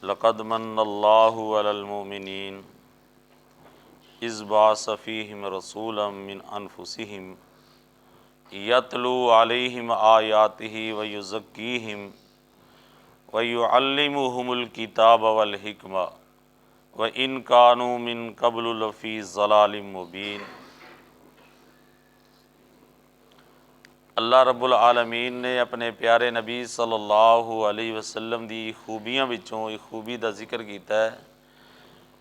लक़द मन्नल्लाहु अलल मुमिनीन इज़ बअस फ़ीहिम रसूलन मिन अनफुसिहिम यतलू अलैहिम आयातिही व युज़क्कीहिम व युअल्लिमुहुमुल किताब वल हिकमा व इन कानू मिन क़ब्लु लफ़ी ज़लालिम मुबीन। अल्लाह रब्बुल आलमीन ने अपने प्यारे नबी सल्लल्लाहु अलैहि वसल्लम दी खूबियां विचों एक खूबी का जिक्र किया है।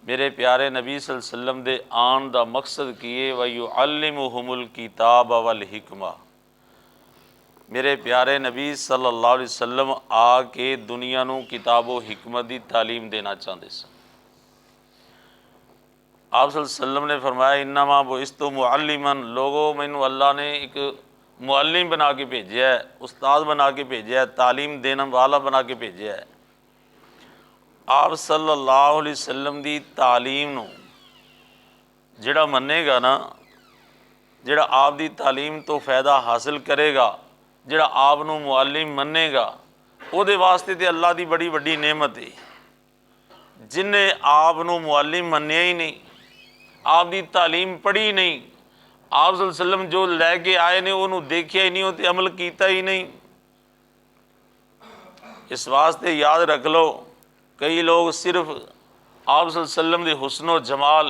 मेरे प्यारे नबी सल्लल्लाहु अलैहि वसल्लम दे आन दा मकसद किए व युअल्लिमुहुमुल किताब वल हिकमा। मेरे प्यारे नबी सल्लल्लाहु अलैहि वसल्लम आके दुनिया नूं किताबो हिकमत की तालीम देना चाहते सन। आप सल्लल्लाहु अलैहि वसल्लम ने फरमाया इन्नमा बुइस्तु मुअल्लिमन, लोगों मैनू अल्लाह ने एक मुअल्लिम बना के भेजा है, उस्ताद बना के भेजा है, तालीम देने वाला बना के भेजा है। आप सल्लल्लाहु अलैहि वसल्लम की तालीम नूं जिहड़ा मन्नेगा ना, जिहड़ा आप दी तालीम तो फ़ायदा हासिल करेगा, जिहड़ा आप नूं मुअल्लिम मन्नेगा, उहदे वास्ते ते अल्लाह की बड़ी वड्डी नेमत है। जिन्हें आप नूं मुअल्लिम मन्निया ही नहीं, आप दी तालीम पढ़ी नहीं, आप सल्लल्लाहु अलैहि वसल्लम जो लैके आए ने उन्होंने देखिया ही नहीं, उस अमल किया ही नहीं। इस वास्ते याद रख लो, कई लोग सिर्फ आप सल्लल्लाहु अलैहि वसल्लम दे हुस्नो जमाल,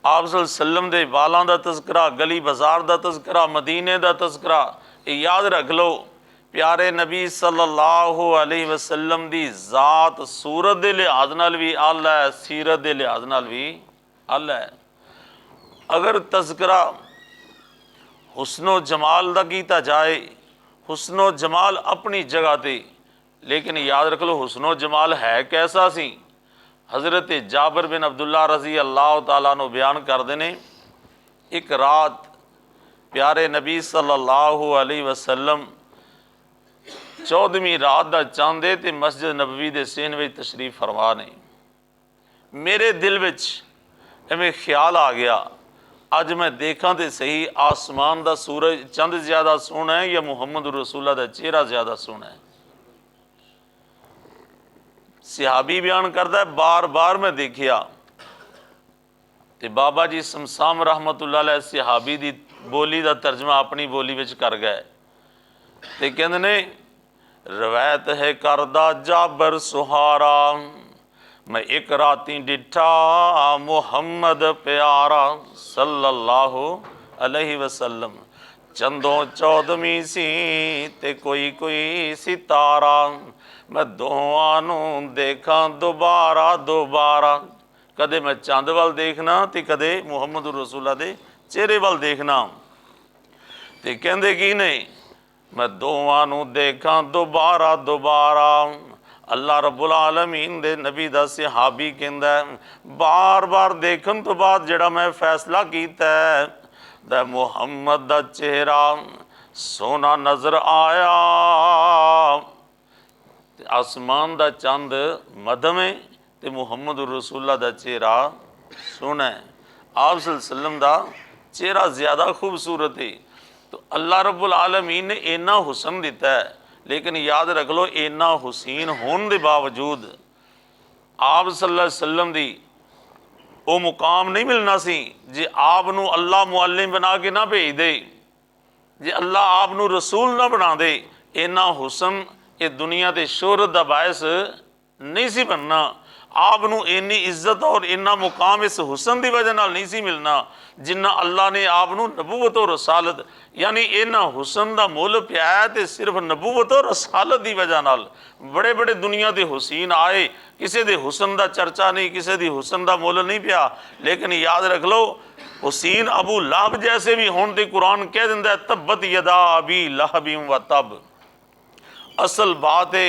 आप सल्लल्लाहु अलैहि वसल्लम दे वालां दा तज़किरा, गली बाजार दा तज़किरा, मदीने दा तज़किरा, याद रख लो प्यारे नबी सल्लल्लाहु अलैहि वसल्लम दी ज़ात सूरत दे लिहाज नाल भी आला है, सीरत दे लिहाज नाल भी आला है। अगर तज़किरा हुस्नो जमाल दा कीता जाए, हुस्नो जमाल अपनी जगह ते, लेकिन याद रख लो हुस्नो जमाल है कैसा सी। हज़रत जाबिर बिन अब्दुल्ला रज़ी अल्लाह तआला नु बयान करते हैं, एक रात प्यारे नबी सल्लल्लाहु अलैहि वसल्लम 14वीं रात का चांद है, मस्जिद नबवी के सेन में तशरीफ फरमा ने। मेरे दिल में इवें ख्याल आ गया, अज मैं देखा तो सही आसमान का सूरज चंद ज़्यादा सोहना है या मुहम्मद रसूलुल्लाह का चेहरा ज़्यादा सोहना है। सहाबी बयान करता है, बार बार मैं देखिया तो बाबा जी समसाम रहमतुल्लाह अलैह सहाबी की बोली का तर्जमा अपनी बोली में कर गए। तो कहते ने रवायत है करदा जाबर सुहारा, मैं एक राती डिठा मुहम्मद प्यारा सल्लल्लाहु अलैहि वसल्लम, चंदों 14वीं सी ते कोई कोई सितारा, मैं दोवां नूं देखा दोबारा दोबारा। कदे मैं चंद वाल देखना तो कदे मुहम्मद रसूलुल्लाह दे चेहरे वाल देखना। तो कहंदे की नहीं, मैं दोवां नूं देखा दोबारा दोबारा। अल्लाह रब्बुल आलमीन दे नबी दा सहाबी कहंदा बार बार देखन तो बाद जिहड़ा मैं फैसला कीता दा मुहम्मद दा चेहरा सोना नजर आया। आसमान दा चंद मध्यम है ते मुहम्मद रसूलुल्लाह दा चेहरा सोना है। आप सल्लल्लाहु अलैहि वसल्लम दा चेहरा ज़्यादा खूबसूरत है। तो अल्लाह रब्बुल आलमीन ने इन्ना हुसन दिता है, लेकिन याद रख लो इन्ना हुसैन होने के बावजूद आप सल्लल्लाहु अलैहि वसल्लम दी वो मुकाम नहीं मिलना सी जे आप नूं अल्लाह मुअल्लिम बना के ना भेज दे, जे अल्लाह आप नूं रसूल ना बना दे। इन्ना हुसन ये दुनिया के शोहरत का बायस नहीं सी बनना। आप नूं इन्नी इज्जत और इन्ना मुकाम इस हुसन की वजह नाल नहीं सी मिलना जिन्ना अल्लाह ने आप नूं नबूवत और रसालत, यानी इन्ना हुसन का मुल पिया तो सिर्फ नबूवत और रसालत की वजह नाल। बड़े बड़े दुनिया के हुसैन आए, किसी के हुसन का चर्चा नहीं, किसी की हुसन का मुल नहीं पिया। लेकिन याद रख लो हुसैन अबू लहब जैसे भी होने ते कुरान कह दिंदा है तब्बत यदा अबी लहबिन व तब। असल बात है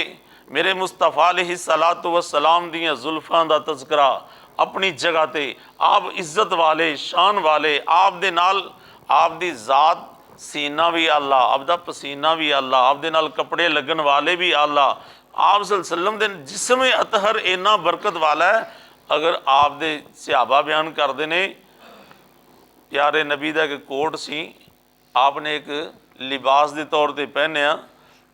मेरे मुस्तफा अलैहिस्सलातु वस्सलाम दियां जुल्फां दा तज़किरा अपनी जगह ते, आप इज्जत वाले शान वाले, आप दे नाल आप दी ज़ात सीना भी आला, आप दा पसीना भी आला, आप दे नाल कपड़े लगन वाले भी आला, आप सल्लल्लाहु अलैहि वसल्लम दे जिस्म अतहर इन्ना बरकत वाला है। अगर आप दे सहाबा बयान करते ने प्यारे नबी का एक कोट सी, आपने एक लिबास के तौर पर पहनिया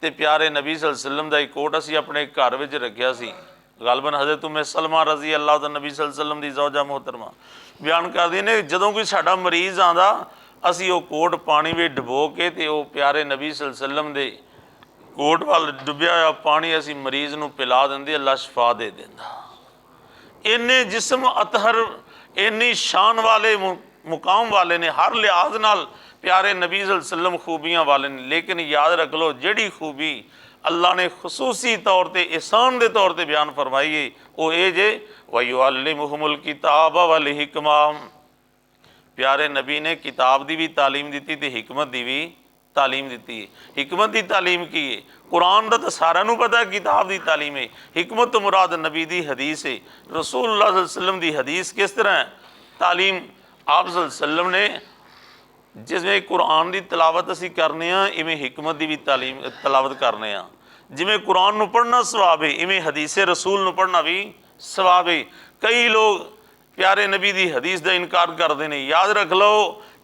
तो प्यारे नबी सल्लल्लाहु अलैहि वसल्लम का एक कोट असी अपने घर में रखा सी। गालबन हज़रत उम्मे सलमा रज़ी अल्लाह तआला नबी सल्लल्लाहु अलैहि वसल्लम दी ज़ौजा मोहतरमा बयान करदी ने जदों कोई साडा मरीज़ आंदा असी वो कोट पानी में डुबो के ते वो प्यारे नबी सल्लल्लाहु अलैहि वसल्लम दे कोट वाल डुबिया हुआ पानी असी मरीज़ नूं पिला देंदे, अल्लाह शफा दे देंदा। इन्ने जिस्म अतहर इन्नी शान वाले मुकाम वाले ने, हर लिहाज नाल प्यारे नबी सल्लल्लाहु अलैहि वसल्लम खूबियां वाले ने। लेकिन याद रख लो जिहड़ी खूबी अल्लाह ने खसूसी तौर पर एहसान के तौर पर बयान फरमाई है वो ये जे वयुअल्लिमुहुमुल किताब वल हिकमा। प्यारे नबी ने किताब की भी तालीम दी ते हिकमत की भी तालीम दी है। हिकमत की तालीम की है, कुरान का तो सारा पता, किताब की तालीम है। हिकमत तो मुराद नबी की हदीस है, रसूलुल्लाह सल्लल्लाहु अलैहि वसल्लम की हदीस किस तरह है। तालीम आप सल्लल्लाहु अलैहि वसल्लम ने जिवें कुरान की तलावत असी करने, इवें हिकमत की भी तालीम तलावत करने। जिमें कुरान नूं पढ़ना सवाब है, इवें हदीसे रसूल नूं पढ़ना भी सवाब है। कई लोग प्यारे नबी की हदीस का इनकार करते हैं। याद रख लो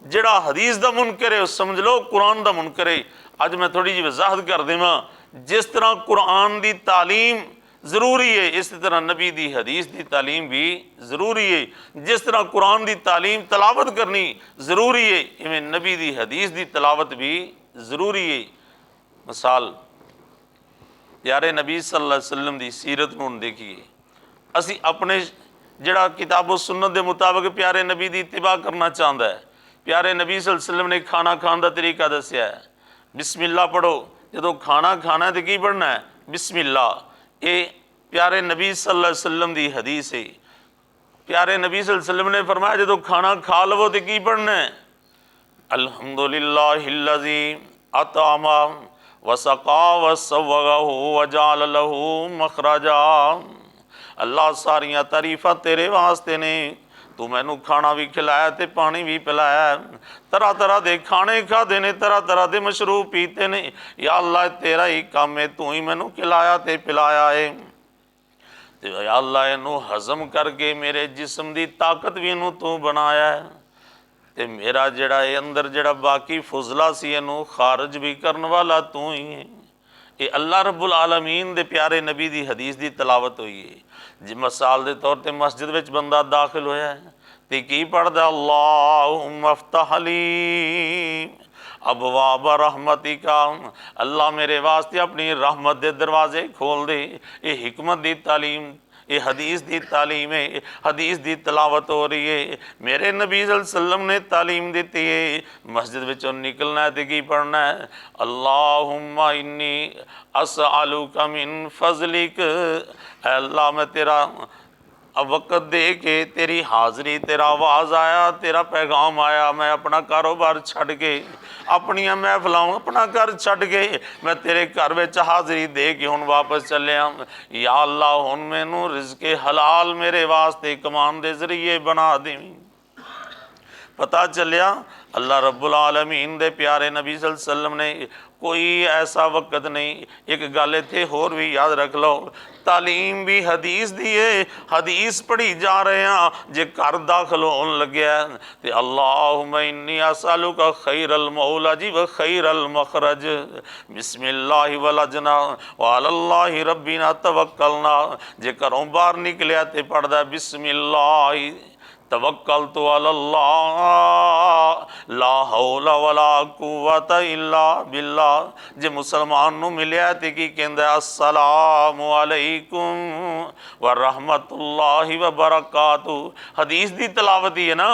जिहड़ा हदीस का मुनकर है समझ लो कुरान का मुनकर है। अज मैं थोड़ी जी वजाहत कर देवां, जिस तरह कुरान की तालीम ज़रूरी है इस तरह नबी की हदीस की तालीम भी ज़रूरी है। जिस तरह कुरान की तालीम तलावत करनी ज़रूरी है, इवें नबी की हदीस की तलावत भी ज़रूरी है। मिसाल प्यारे नबी सल्लल्लाहु अलैहि वसल्लम की सीरत नूं देखिए, असी अपने जिहड़ा किताबो सुन्नत के मुताबिक प्यारे नबी की इत्तिबा करना चाहता है। प्यारे नबी सल्लल्लाहु अलैहि वसल्लम ने खाना खाने का तरीका दसिया है, बिस्मिल्ला पढ़ो। जो खाना खाना है तो की पढ़ना है, बिस्मिल्ला। ये प्यारे नबी सल्लल्लाहु अलैहि वसल्लम की हदीस है। प्यारे नबी सल्लल्लाहु अलैहि वसल्लम ने फरमाया जो खाना खा लवो तो की पढ़ना है, अल्हम्दुलिल्लाहिल्लज़ी अत'अमा वसक़ा वसव्वगहु वजअल लहू मखरजा। अल्लाह सारियां तारीफां तेरे वास्ते ने, तू मैनू खाना भी खिलाया तो पानी भी पिलाया, तरह तरह के खाने खाते ने, तरह तरह के मशरूब पीते ने। या अल्लाह तेरा ही काम है, तू ही मैनू खिलाया तो पिलाया है। तो या अल्लाह इनू हजम करके मेरे जिस्म की ताकत भी इनू तू बनाया है, तो मेरा जड़ा अंदर जड़ा बाकी फुजला सी इनू खारज भी करने वाला तू ही है। ये अल्लाह रब्बुल आलमीन दे प्यारे नबी की हदीस की तलावत हुई है। जी मिसाल के तौर पर मस्जिद में बंदा दाखिल होया है तो की पढ़दा, अल्लाहुम्मा अफ्तह ली अबवाब रहमतिका, अल्लाह मेरे वास्ते अपनी रहमत के दरवाजे खोल दे। ये हिकमत की तालीम, ये हदीस की तालीम है, हदीस की तलावत हो रही है। मेरे नबी सल्लल्लाहु अलैहि वसल्लम ने तालीम दी है। मस्जिद विचों निकलना है तो की पढ़ना है, अल्लाहुम्मा इन्नी असअलुका मिन फज़लिक, अल्लाह मैं तेरा अब वक़्त दे के तेरी हाज़री, तेरा आवाज़ आया, तेरा पैगाम आया, मैं अपना कारोबार छड़ के अपनियां महफिलां अपना घर छड़ के मैं तेरे घर में हाज़री दे के हुण वापस चलिया। या अल्लाह हुण मैनू रिज़्क़े हलाल मेरे वास्ते कमान दे ज़रिए बना देवीं। पता चलिया अल्लाह रब्बुल आलमीन दे प्यारे नबी सल्लल्लाहु अलैहि वसल्लम ने कोई ऐसा वक़्त नहीं। एक गल इत्थे होर भी याद रख लो, तालीम भी हदीस दी है, हदीस पढ़ी जा रहे हैं। जे घर दाखिल होन लग्या ते अल्लाहुम्मा इन्नी असअलुका खैरल मौलजी व खैरल मखरज, बिस्मिल्लाहि वलजना व अलल्लाहि रब्बिना तवक्कलना। जे घरों बाहर निकलिया ते पढ़दा बिस्मिल्लाहि तवक्कलतु अलल्लाह ला हौला वला कुव्वता इल्ला बिल्लाह। जे मुसलमान नू मिलिया ते की कहंदा, अस्सलामु अलैकुम व रहमतुल्लाहि व बरकातु। हदीस दी तलावत ही है ना,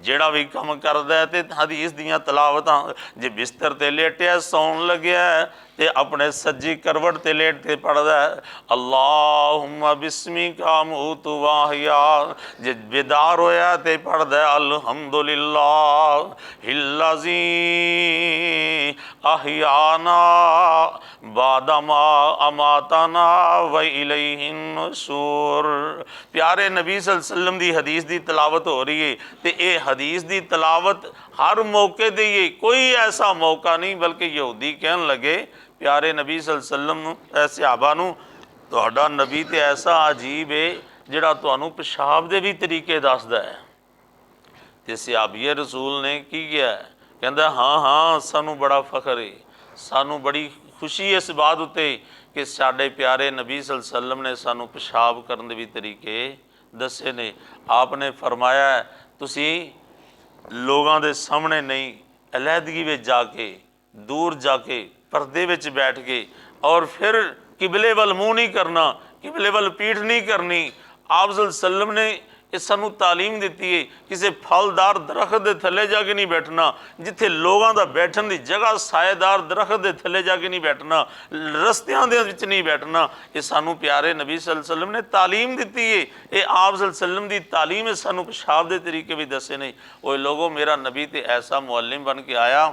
जेड़ा भी काम करदा है तो हदीस दियाँ तलावतां। जे बिस्तर ते लेटिया सौन लग्या ते अपने सज्जी करवट ते लेट के पढ़दा है, अल्लाहुम्मा बिस्मिका अमूतु व अहया। जे बेदार होया ते पढ़दा है, अल्हम्दुलिल्लाह हिल्लज़ी अहयाना बादमा अमातना व इलैहिन नुशूर। प्यारे नबी सल्लल्लाहु अलैहि वसल्लम की हदीस की तलावत हो रही है तो ये हदीस की तलावत हर मौके दी है, कोई ऐसा मौका नहीं। बल्कि यहूदी कहन लगे प्यारे नबी सल्लल्लाहु अलैहि वसल्लम सहाबा नूं, तुहाडा नबी तो ऐसा अजीब है जिहड़ा तुहानूं पेशाब दे भी तरीके दसदा है। तो सहाबिए रसूल ने की किया, कहंदा हाँ हाँ सानू बड़ा फखर है, सानू बड़ी खुशी इस बात उत्ते कि साडे प्यारे नबी सल्लल्लाहु अलैहि वसल्लम ने सानू पेशाब करन दे भी तरीके दसे ने। आपने फरमाया तुसी लोगों के सामने नहीं, अलहदगी में जाके, दूर जाके, पर्दे में बैठ के, और फिर किबले वल मुँह नहीं करना, किबले वल पीठ नहीं करनी। आप सल्लल्लाहु अलैहि वसल्लम ने ये सानू तालीम दी है। किसी फलदार दरख्त के थले जाके नहीं बैठना, जिथे लोगों का बैठन की जगह साएदार दरख्त के थले जाके नहीं बैठना, रस्तियां दे विच नहीं बैठना। ये सानू प्यारे नबी सल्लल्लाहु अलैहि वसल्लम ने तालीम दी है। ये आप सल्लल्लाहु अलैहि वसल्लम की तालीम है। सानू पेशाब के तरीके भी दसे नहीं। वो लोगों, मेरा नबी तो ऐसा मुअल्लिम बन के आया,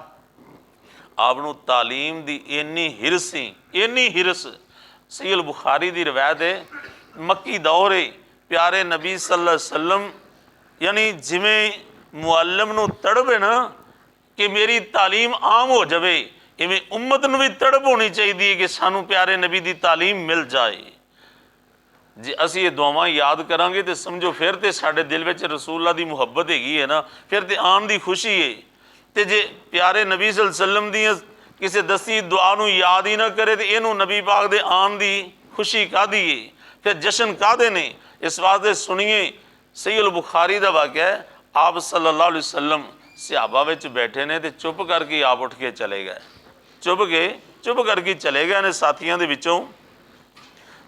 आपनू तालीम की इन्नी हिरस सी, इन्नी हिरस। सही अल बुखारी की रवायत है, मक्की दौर है, प्यारे नबी सल्लल्लाहु अलैहि वसल्लम यानी जिमें मुअल्लिम नू तड़प है ना कि मेरी तालीम आम हो जाए, इवें उम्मत नू भी तड़प होनी चाहिए कि सानू प्यारे नबी की तालीम मिल जाए। जे असी ये दुआवां याद करांगे तो समझो फिर तो साडे दिल में रसूलुल्लाह की मुहब्बत हैगी है ना, फिर तो आन की खुशी है। तो जे प्यारे नबी सल्लल्लाहु अलैहि वसल्लम दी किसी दसी दुआ नू याद ही ना करे तो इनू नबी पाक दे आन की खुशी काहदी है, फिर जश्न काहदे ने। इस वास्ते सुनिए, सही अल बुखारी का वाक़या है, आप सल्लल्लाहु अलैहि वसल्लम सहाबा विच बैठे ने तो चुप करके आप उठ के चले गए, चुप करके चले गए ने। साथियों के विचों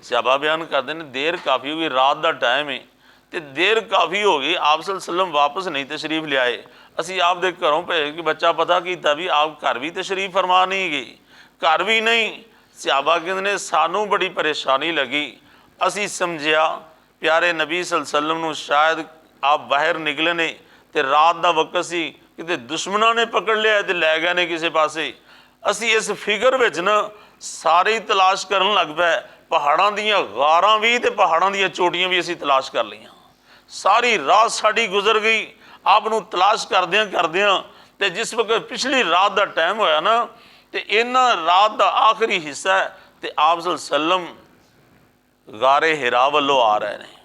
सहाबा बयान करते हैं देर काफ़ी हो गई, रात का टाइम है तो देर काफ़ी हो गई, आप सल्लल्लाहु अलैहि वसल्लम वापस नहीं तशरीफ लियाए। असी आप दे घरों भेज के बच्चा पता किया भी आप घर भी तशरीफ फरमा नहीं गई, घर भी नहीं। सहाबा कहते ने सानू बड़ी परेशानी लगी, असी समझिया प्यारे नबी सल्लल्लाहु अलैहि वसल्लम नू शायद आप बाहर निकले ने तो रात का वक्त सी, किते दुश्मनों ने पकड़ लिया तो लै गए ने किसी पासे। असी इस फिक्र विच ना सारे ही तलाश करन लग पे, पहाड़ों दीयां गारां भी ते पहाड़ों दीयां चोटियां भी असी तलाश कर लियां। सारी रात साड़ी गुजर गई आपनू तलाश करदियां करदियां। ते जिस वक्त पिछली रात का टाइम होया ना तो इन्हां रात का आखिरी हिस्सा है तो आप सल्लल्लाहु अलैहि वसल्लम गारे हिरा वालों आ रहे हैं,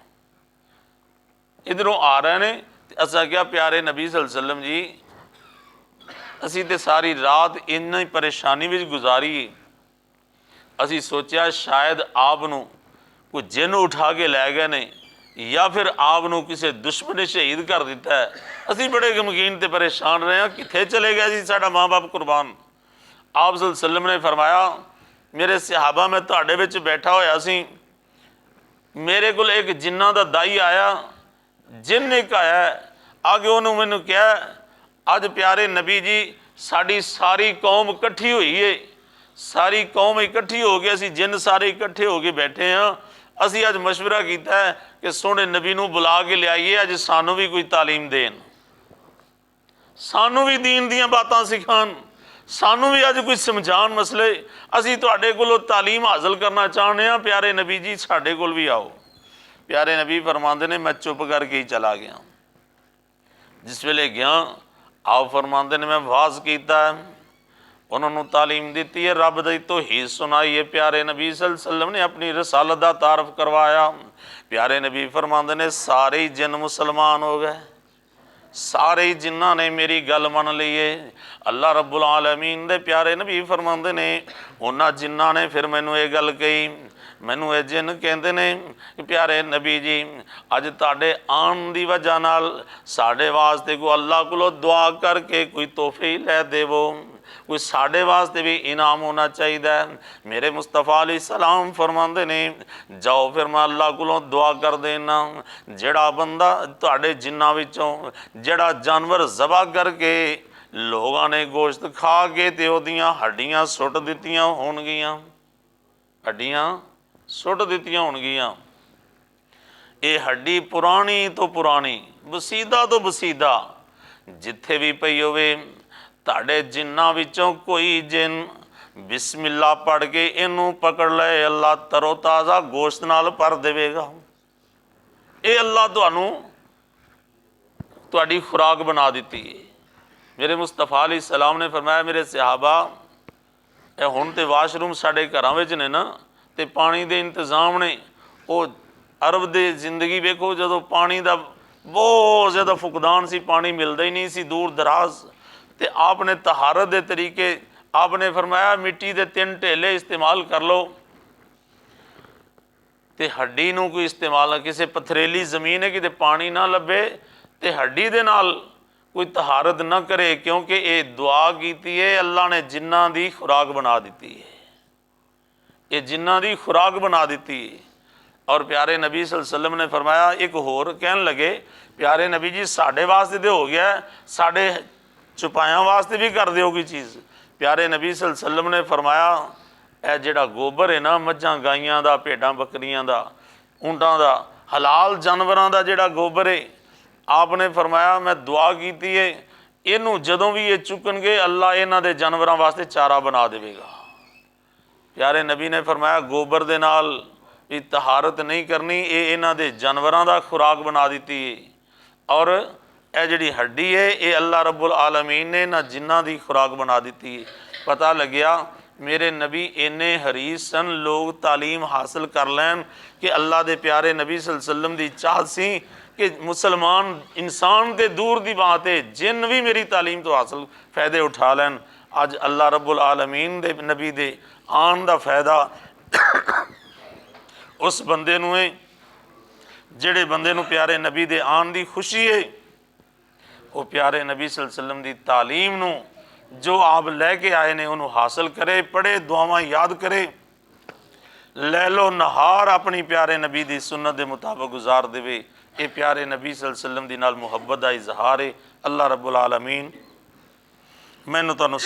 इधरों आ रहे हैं। असा क्या प्यारे नबी सल्लल्लाहु अलैहि वसल्लम जी, असी तो सारी रात इन्ना ही परेशानी में गुजारी। असी सोचा शायद आपनू कोई जिन उठा के लै गए ने या फिर आपनू किसी दुश्मन ने शहीद कर दिता है। असी बड़े गमगीन ते परेशान रहे हैं, कित्थे चले गए जी साडा माँ बाप कुर्बान। आप सल्लल्लाहु अलैहि वसल्लम ने फरमाया मेरे सहाबा मैं तुहाडे विच बैठा होया सी, मेरे को एक जिन्ना दा दाई आया, जिन एक आया आगे उन्होंने मैनू कहा अज प्यारे नबी जी साड़ी सारी कौम इकट्ठी हुई है, सारी कौम इकट्ठी हो गई, असी जिन सारे इकट्ठे हो के बैठे हाँ, असी अज मशवरा किया है कि सोहने नबी नू बुला के लियाइए, अज सानू भी कोई तालीम देन, सानू भी दीन दियां बातां सिखान, सानू भी अज कोई समझान मसले। असी तुहाडे कोलों तालीम हासिल करना चाहते हैं, प्यारे नबी जी साडे कोल भी आओ। प्यारे नबी फरमाते ने मैं चुप करके ही चला गया। जिस वेले गया आप फरमाते ने मैं वाज किया, उन्होंने तालीम दी है, रब दी तौहीद सुनाई है। प्यारे नबी सल्लल्लाहु अलैहि वसल्लम ने अपनी रसालत का तारफ करवाया। प्यारे नबी फरमाते ने सारे ही जिन मुसलमान हो गए, सारे ही जिन्हों ने मेरी गल मन ली है। अल्लाह रब्बुल आलमीन दे प्यारे नबी फरमाते ने उन्होंने जिन्हों ने फिर मैनू ये गल कही, मैनू ये जिन कहते ने प्यारे नबी जी अज तुहाडे आन की वजह नाल साडे वास्ते कोई अल्लाह कोलों दुआ करके कोई तोहफे लै देवो, कोई साडे वास्ते भी इनाम होना चाहिए। मेरे मुस्तफा अलैहि सलाम फरमाते ने जाओ फिर मैं अल्लाह कोलों दुआ कर देना, जिहड़ा बंदा तुहाडे जिन्ना विचों जिहड़ा जानवर ज़बह करके लोगों ने गोश्त खा के ते ओहदियां हड्डियां सुट दित्तियां होणगियां, हड्डियां सुट दित्तियां होणगियां, ये हड्डी पुरानी तो पुरानी बसीदा तो बसीदा जिथे भी पई होवे, ताड़े जिन्ना विचों कोई जिन बिस्मिल्ला पढ़ के इनू पकड़ ले, अल्लाह तरो ताज़ा गोश्त नाल भर देवेगा। ये अल्लाह तुहानू तुहाडी खुराक बना दी है। मेरे मुस्तफा अलैहि सलाम ने फरमाया मेरे सहाबा ये हुण तो वाशरूम साडे घरां विच ने ना ते पानी दे इंतजाम ने, वो अरब दे जिंदगी वेखो जदों पानी का बहुत ज़्यादा फुकदान सी, पानी मिलता ही नहीं सी दूर दराज, तो आपने तहारत के तरीके आपने फरमाया मिट्टी के 3 ढेले इस्तेमाल कर लो, तो हड्डी नूं कोई इस्तेमाल, किसी पथरेली जमीन है कि पानी ना लभे तो हड्डी दे नाल कोई तहारत ना करे, क्योंकि ये दुआ की है अल्लाह ने जिन्ना की खुराक बना दी है, ये जिन्ना की खुराक बना दी है। और प्यारे नबी सल्लल्लाहु अलैहि वसल्लम ने फरमाया, एक होर कहन लगे, प्यारे नबी जी साढ़े वास्ते तो हो गया, साढ़े चुपायां वास्ते भी कर दो कोई चीज़। प्यारे नबी सल्लल्लाहु अलैहि वसल्लम ने फरमाया, यह जिहड़ा गोबर है ना मझां गाइयां दा, भेडां बकरियां दा, ऊंटां दा, हलाल जानवरां दा जिहड़ा गोबर है, आपने फरमाया मैं दुआ की है, इनू जदों भी ये चुकणगे अल्लाह इन्हां दे जानवरां वास्ते चारा बना देवेगा। प्यारे नबी ने फरमाया गोबर दे नाल भी तहारत नहीं करनी, ये इन्हां दे जानवरां दा खुराक बना दी है। और यह जिहड़ी हड्डी है ये अल्लाह रब्बुल आलमीन ने ना जिन्ना दी खुराक बना दी है। पता लग्या मेरे नबी इन्ने हरीस सन लोग तालीम हासिल कर लैन कि अल्लाह दे प्यारे नबी सल्लल्लाहु अलैहि वसल्लम दी चाहत सी कि मुसलमान इंसान ते दूर दी बात है, जिन भी मेरी तालीम तो हासिल फ़ायदे उठा लैन। अज अल्लाह रब्बुल आलमीन दे नबी दे आन दा फ़ायदा उस बंदे नूं है जिहड़े बंदे नूं प्यारे नबी दे आन दी खुशी है, वो प्यारे नबी सल्लल्लाहु अलैहि वसल्लम दी तालीम नूं जो आप लैके आए ने उन्होंने हासिल करे, पढ़े, दुआवां याद करे, लैलो नहार अपनी प्यारे नबी दी सुन्नत के मुताबिक गुजार देवे। ये प्यारे नबी सल्लल्लाहु अलैहि वसल्लम दी नाल मुहब्बत का इजहार है। अल्लाह रब्बुल आलमीन मैनूं तुहानूं